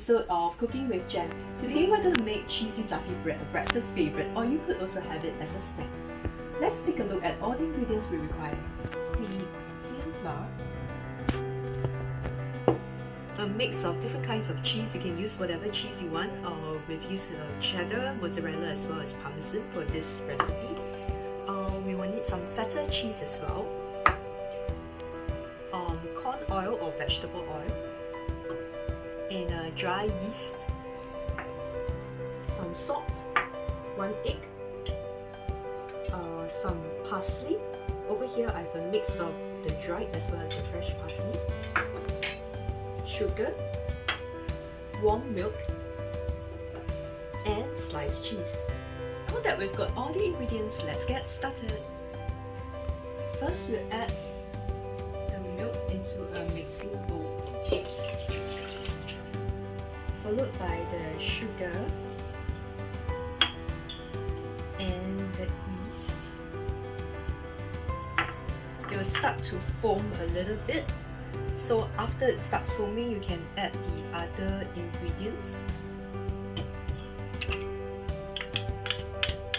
episode of Cooking with Jen. Today we're going to make cheesy fluffy bread, a breakfast favorite, or you could also have it as a snack. Let's take a look at all the ingredients we require. We need plain flour, a mix of different kinds of cheese. You can use whatever cheese you want, or we've used cheddar, mozzarella as well as parmesan for this recipe. We will need some feta cheese as well, corn oil or vegetable oil, and dry yeast, some salt, 1 egg, some parsley. Over here I have a mix of the dried as well as the fresh parsley, sugar, warm milk, and sliced cheese. Now that we've got all the ingredients, let's get started. First we'll add the milk into a mixing bowl, followed by the sugar and the yeast. It will start to foam a little bit, so after it starts foaming you can add the other ingredients.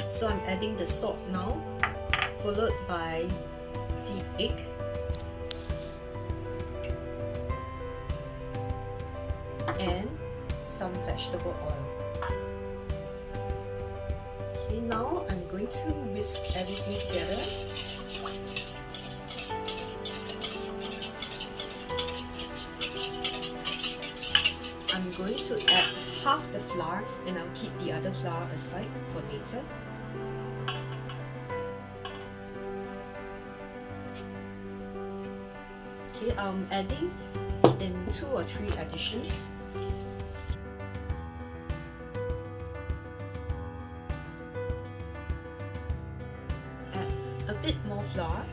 So I'm adding the salt now, followed by the egg, and some vegetable oil. Okay, now I'm going to whisk everything together. I'm going to add half the flour and I'll keep the other flour aside for later. Okay, I'm adding in 2 or 3 additions. Add a bit more flour.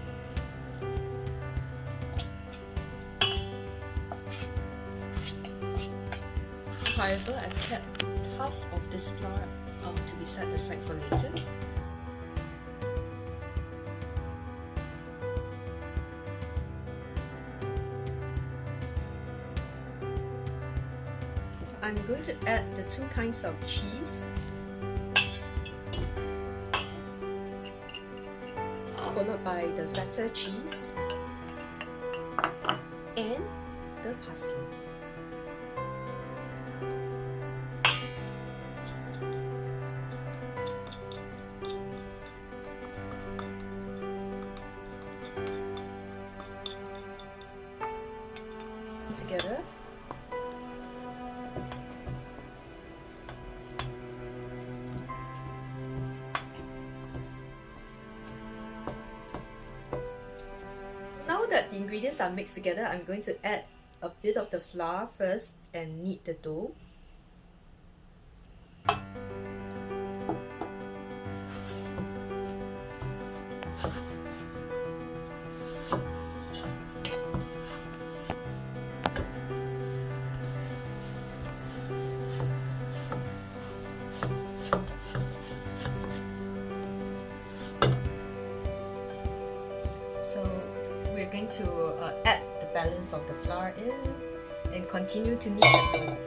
However, I've kept half of this flour to be set aside for later. I'm going to add the 2 kinds of cheese, followed by the feta cheese and the parsley. Together. Now that the ingredients are mixed together, I'm going to add a bit of the flour first and knead the dough. So we're going to add the balance of the flour in and continue to knead the dough.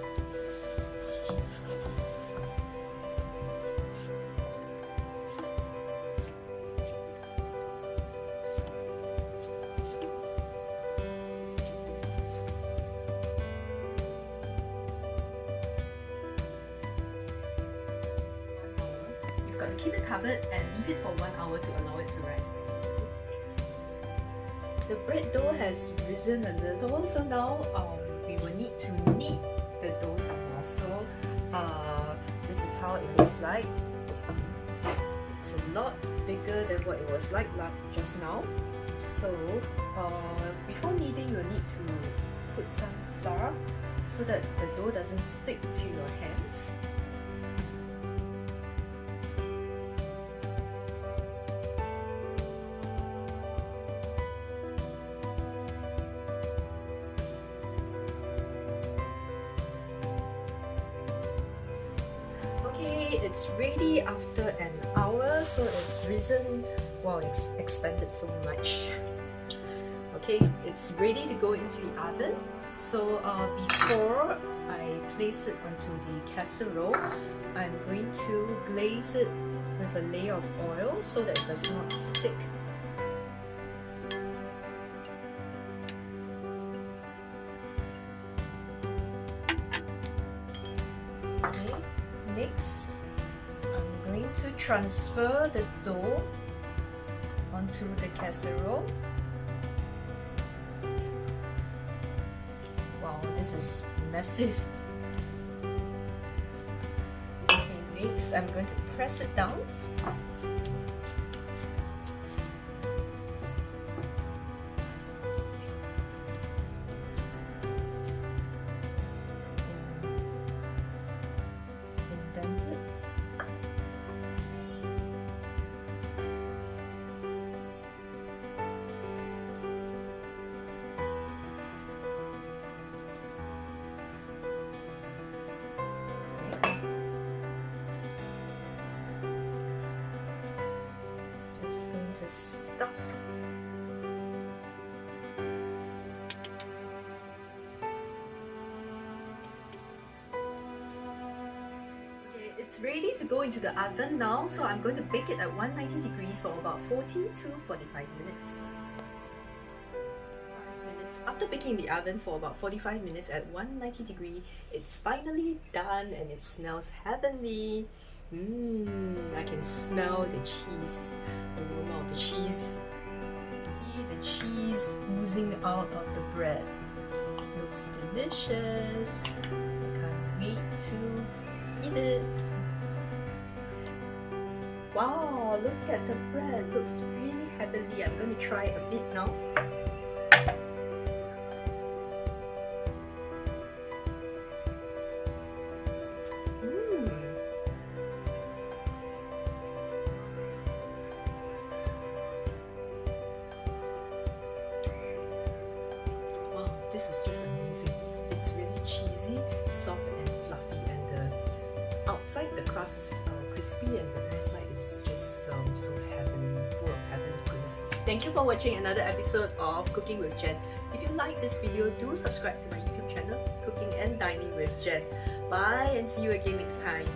You've got to keep it covered and leave it for 1 hour to allow it to rise. The bread dough has risen a little, so now we will need to knead the dough some more. So this is how it looks like. It's a lot bigger than what it was like just now. So before kneading, you'll need to put some flour so that the dough doesn't stick to your hands. It's ready after an hour, so it's risen, wow, it's expanded so much. Okay, Okay, it's ready to go into the oven. So before I place it onto the casserole, I'm going to glaze it with a layer of oil so that it does not stick. Okay, next I'm going to transfer the dough onto the casserole. Wow, this is massive. Okay, next I'm going to press it down. Indent it. Stuff. Okay, it's ready to go into the oven now, so I'm going to bake it at 190 degrees for about 40 to 45 minutes. After baking in the oven for about 45 minutes at 190 degrees, it's finally done and it smells heavenly. I can smell the cheese, the aroma of the cheese. See the cheese oozing out of the bread. Looks delicious. I can't wait to eat it. Wow, look at the bread. Looks really heavenly. I'm going to try a bit now. This is just amazing. It's really cheesy, soft and fluffy, and the outside, the crust is crispy, and the inside is just so heavenly, full of heavenly goodness. Thank you for watching another episode of Cooking with Jen. If you like this video, do subscribe to my YouTube channel, Cooking and Dining with Jen. Bye and see you again next time.